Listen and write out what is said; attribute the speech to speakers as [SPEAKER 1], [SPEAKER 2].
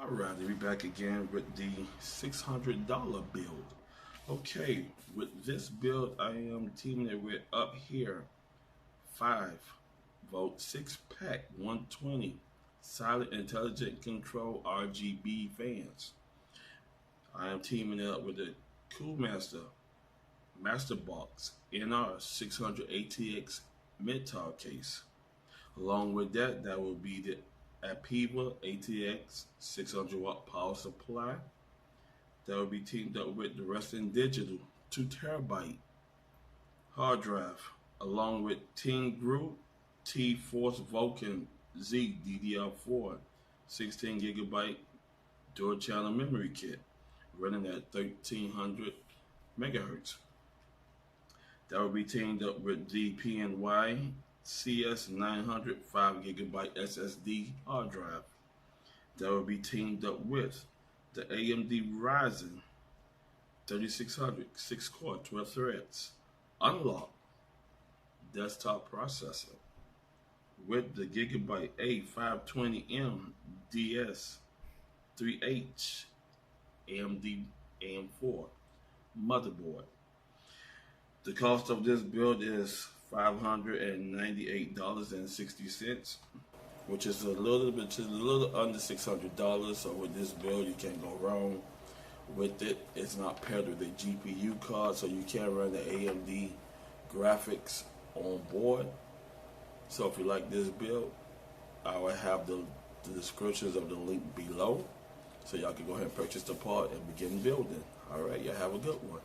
[SPEAKER 1] Alright, we back again with the $600 build. Okay, with this build, I am teaming it with upHere 5-volt 6-pack 120 silent intelligent control RGB fans. I am teaming it up with the MasterBox NR 600 ATX mid-tile case. Along with that, that will be the Apevia ATX 600-watt power supply. That will be teamed up with the Ryzen Digital 2TB hard drive, along with Team Group T-Force Vulcan Z DDR4 16GB dual channel memory kit running at 1300 megahertz. That will be teamed up with the PNY CS900 5GB SSD hard drive. That will be teamed up with the AMD Ryzen 3600 6-core 12 threads unlocked desktop processor with the GIGABYTE A520M DS3H AMD AM4 motherboard. The cost of this build is $598.60, which is a little under $600. So with this build, you can't go wrong with it. It's not paired with a GPU card, so you can run the AMD graphics on board. So if you like this build, I will have the descriptions of the link below, so y'all can go ahead and purchase the part and begin building. All right, y'all have a good one.